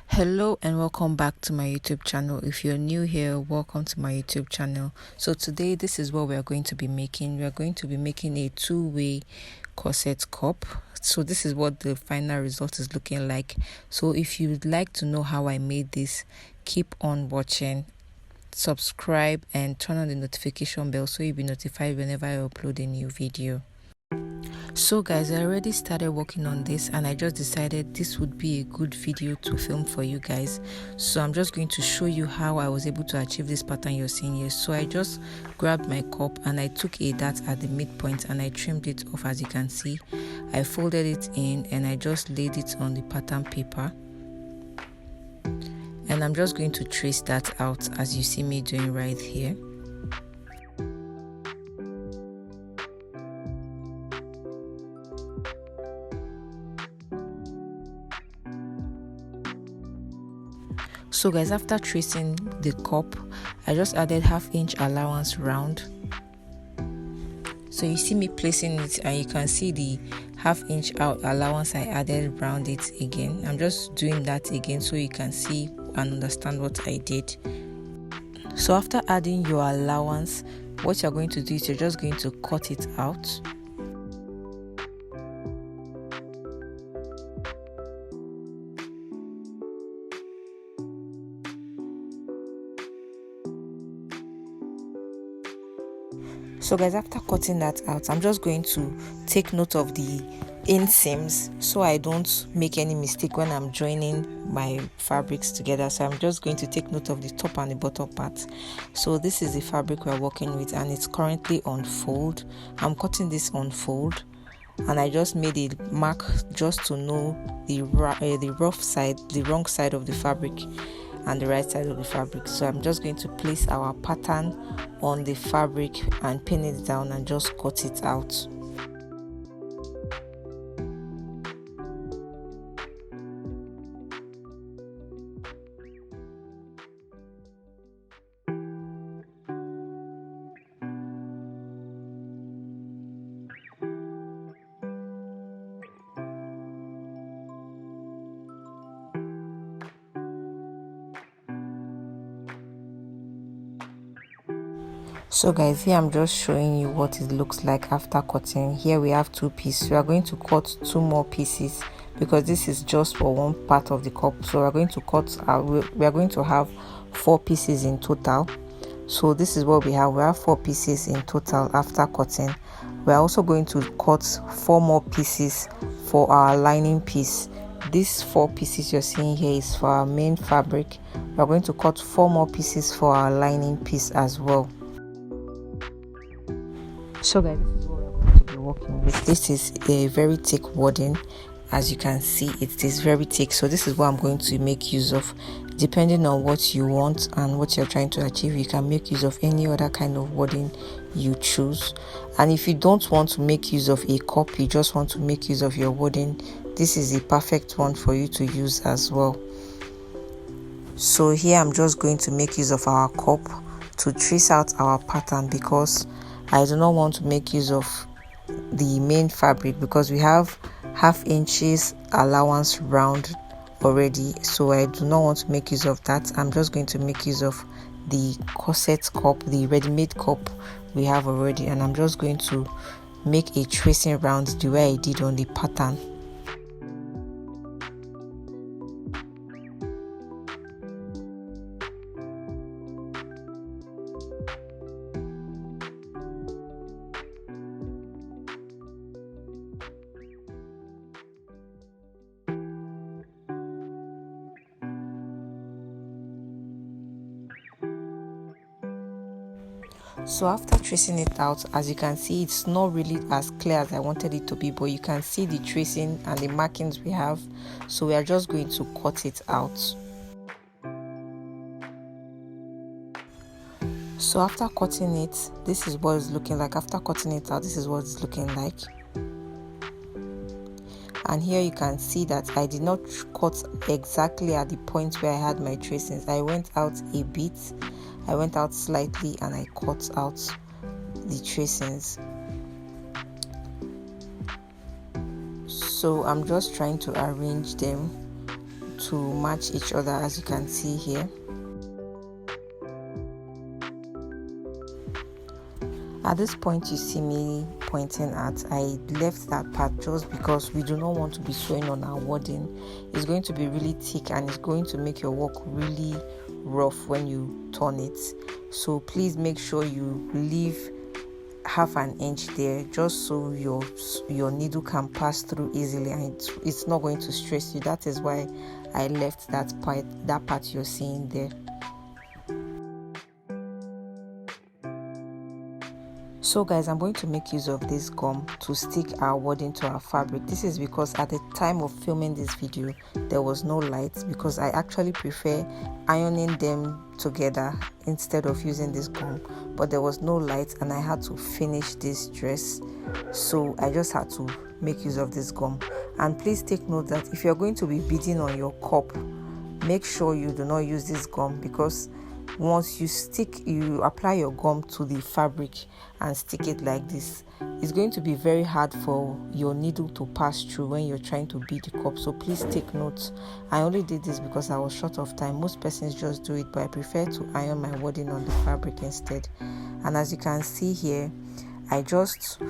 Hello and welcome back to my YouTube channel. If you're new here, welcome to my YouTube channel. So today this is what we are going to be making. We are going to be making a two-way corset cup. So this is what the final result is looking like. So if you'd like to know how I made this, keep on watching, subscribe and turn on the notification bell so you'll be notified whenever I upload a new video. So guys, I already started working on this and I just decided this would be a good video to film for you guys. So I'm just going to show you how I was able to achieve this pattern you're seeing here. So I just grabbed my cup and I took a dart at the midpoint and I trimmed it off. As you can see, I folded it in and I just laid it on the pattern paper. And I'm just going to trace that out as you see me doing right here. So guys, after tracing the cup, I just added 1/2 inch allowance round. So you see me placing it and you can see the 1/2 inch allowance I added round it again. I'm just doing that again so you can see and understand what I did. So after adding your allowance, what you're going to do is you're just going to cut it out. So guys, after cutting that out, I'm just going to take note of the inseams so I don't make any mistake when I'm joining my fabrics together. So I'm just going to take note of the top and the bottom part. So this is the fabric we're working with and it's currently on fold. I'm cutting this on fold and I just made a mark just to know the rough side, the wrong side of the fabric and the right side of the fabric. So I'm just going to place our pattern on the fabric and pin it down and just cut it out. So guys, here I'm just showing you what it looks like after cutting. Here we have 2 pieces. We are going to cut 2 more pieces because this is just for one part of the cup. So we're going to cut we are going to have 4 pieces in total. So this is what we have 4 pieces in total after cutting. We're also going to cut 4 more pieces for our lining piece. These 4 pieces you're seeing here is for our main fabric. We're going to cut 4 more pieces for our lining piece as well. So guys, this is what we're going to be working with. This is a very thick wadding. As you can see, it is very thick. So this is what I'm going to make use of. Depending on what you want and what you're trying to achieve, you can make use of any other kind of wadding you choose. And if you don't want to make use of a cup, you just want to make use of your wadding, this is the perfect one for you to use as well. So here I'm just going to make use of our cup to trace out our pattern because I do not want to make use of the main fabric because we have 1/2 inches allowance round already, so I do not want to make use of that. I'm just going to make use of the corset cup, the ready-made cup we have already, and I'm just going to make a tracing round the way I did on the pattern. So after tracing it out, as you can see, it's not really as clear as I wanted it to be, but you can see the tracing and the markings we have. So we are just going to cut it out. So after cutting it, this is what it's looking like. After cutting it out, this is what it's looking like. And here you can see that I did not cut exactly at the point where I had my tracings. I went out a bit, I went out slightly, and I cut out the tracings. So I'm just trying to arrange them to match each other, as you can see here. At this point you see me pointing at, I left that part just because we do not want to be sewing on our wadding. It's going to be really thick and it's going to make your work really rough when you turn it. So please make sure you leave half an inch there, just so your needle can pass through easily and it's not going to stress you. That is why I left that part you're seeing there. So guys, I'm going to make use of this gum to stick our wadding to our fabric. This is because at the time of filming this video there was no light, because I actually prefer ironing them together instead of using this gum, but there was no light and I had to finish this dress, so I just had to make use of this gum. And please take note that if you're going to be beading on your cup, make sure you do not use this gum, because once you apply your gum to the fabric and stick it like this, it's going to be very hard for your needle to pass through when you're trying to bead the cup. So please take note. I only did this because I was short of time. Most persons just do it, but I prefer to iron my wadding on the fabric instead. And as you can see here, I just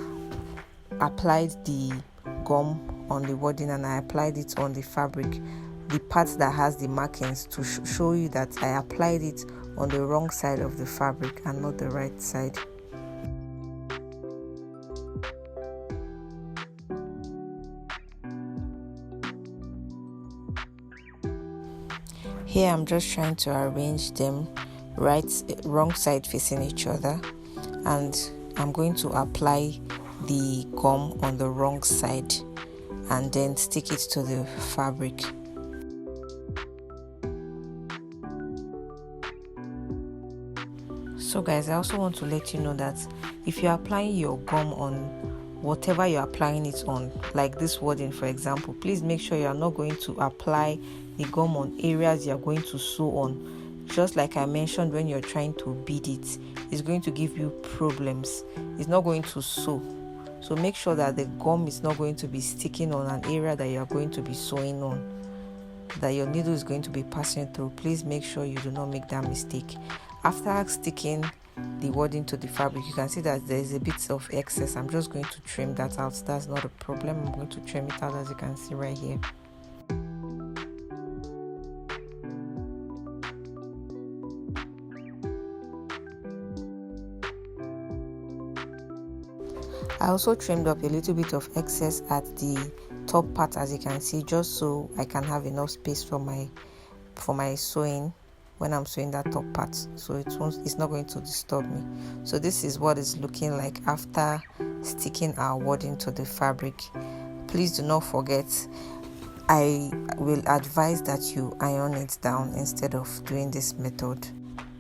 applied the gum on the wadding and I applied it on the fabric, the part that has the markings, to show you that I applied it on the wrong side of the fabric and not the right side. Here I'm just trying to arrange them wrong side facing each other, and I'm going to apply the gum on the wrong side and then stick it to the fabric. So guys, I also want to let you know that if you're applying your gum on whatever you're applying it on, like this wadding for example, please make sure you're not going to apply the gum on areas you're going to sew on. Just like I mentioned, when you're trying to bead it, it's going to give you problems. It's not going to sew. So make sure that the gum is not going to be sticking on an area that you're going to be sewing on, that your needle is going to be passing through. Please make sure you do not make that mistake. After sticking the wadding to the fabric, you can see that there is a bit of excess. I'm just going to trim that out. That's not a problem. I'm going to trim it out, as you can see right here. I also trimmed up a little bit of excess at the top part, as you can see, just so I can have enough space for my sewing when I'm sewing that top part, so it's not going to disturb me. So this is what it's looking like after sticking our wadding to the fabric. Please do not forget, I will advise that you iron it down instead of doing this method.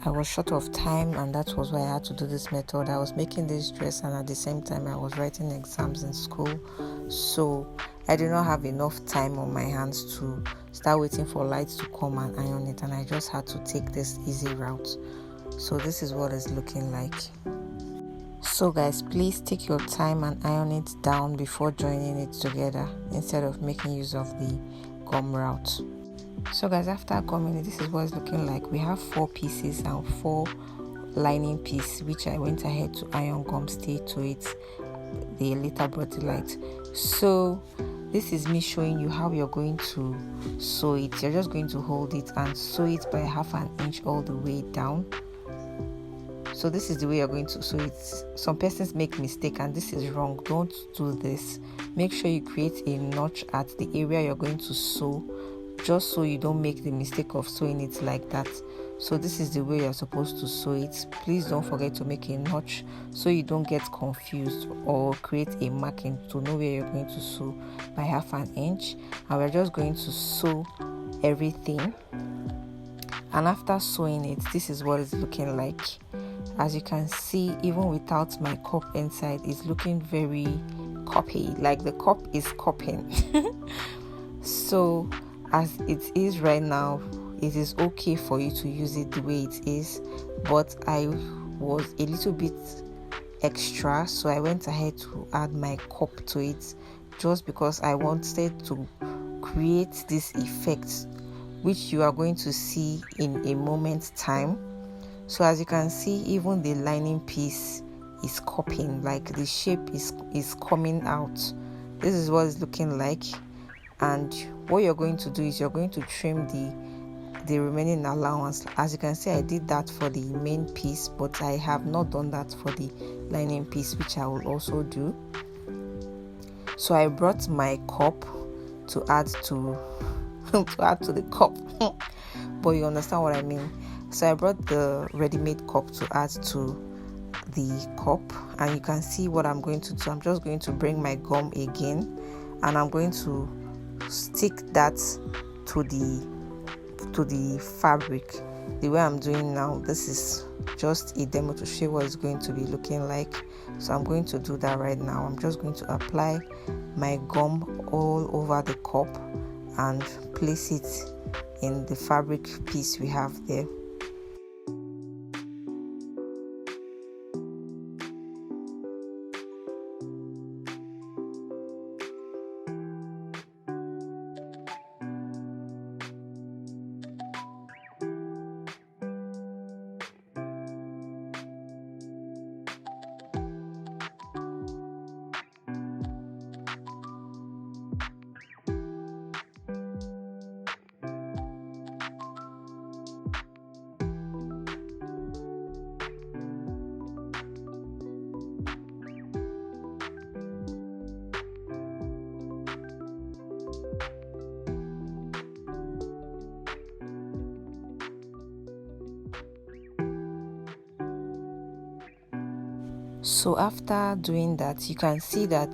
I was short of time and that was why I had to do this method. I was making this dress and at the same time I was writing exams in school, so I did not have enough time on my hands to start waiting for lights to come and iron it, and I just had to take this easy route. So this is what it's looking like. So guys, please take your time and iron it down before joining it together instead of making use of the gum route. So guys, after gumming it, this is what it's looking like. We have 4 pieces and 4 lining piece, which I went ahead to iron gum stay to it. They later brought the light. So this is me showing you how you're going to sew it. You're just going to hold it and sew it by half an inch all the way down. So this is the way you're going to sew it. Some persons make mistake and this is wrong. Don't do this. Make sure you create a notch at the area you're going to sew, just so you don't make the mistake of sewing it like that. So this is the way you're supposed to sew it. Please don't forget to make a notch so you don't get confused or create a marking to know where you're going to sew by half an inch. And we're just going to sew everything. And after sewing it, this is what it's looking like. As you can see, even without my cup inside, it's looking very cuppy, like the cup is cupping. So as it is right now, it is okay for you to use it the way it is, but I was a little bit extra, so I went ahead to add my cup to it just because I wanted to create this effect which you are going to see in a moment's time. So as you can see, even the lining piece is cupping, like the shape is coming out. This is what it's looking like. And what you're going to do is you're going to trim the remaining allowance. As you can see, I did that for the main piece, but I have not done that for the lining piece, which I will also do. So I brought my cup to add to the cup but you understand what I mean. So I brought the ready-made cup to add to the cup, and you can see what I'm going to do. I'm just going to bring my gum again, and I'm going to stick that to the fabric the way I'm doing now. This is just a demo to show what it's going to be looking like. So I'm going to do that right now. I'm just going to apply my gum all over the cup and place it in the fabric piece we have there. So after doing that, you can see that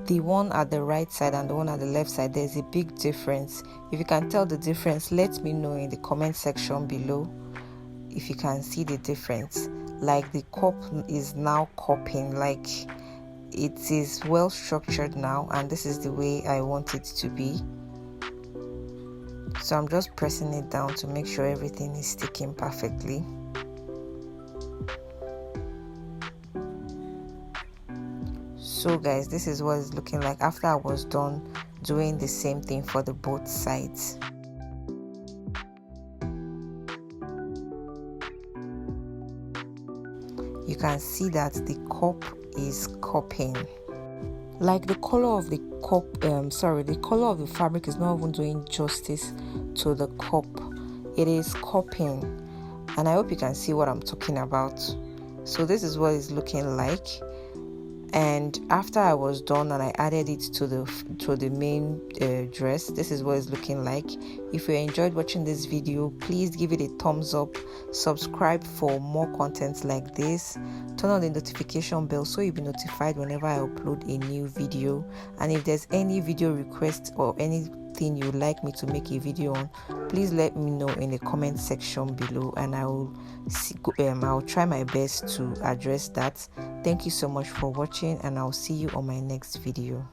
the one at the right side and the one at the left side, there's a big difference. If you can tell the difference, let me know in the comment section below if you can see the difference. Like the cup is now cupping, like it is well structured now, and this is the way I want it to be. So I'm just pressing it down to make sure everything is sticking perfectly. So guys, this is what it's looking like after I was done doing the same thing for the both sides. You can see that the cup is cupping. Like the color of the cup, the color of the fabric is not even doing justice to the cup. It is cupping, and I hope you can see what I'm talking about. So this is what it's looking like. And after I was done and I added it to the main dress, this is what it's looking like. If you enjoyed watching this video, please give it a thumbs up, subscribe for more content like this, turn on the notification bell so you'll be notified whenever I upload a new video. And if there's any video request or anything you'd like me to make a video on, please let me know in the comment section below, and I'll try my best to address that. Thank you so much for watching, and I'll see you on my next video.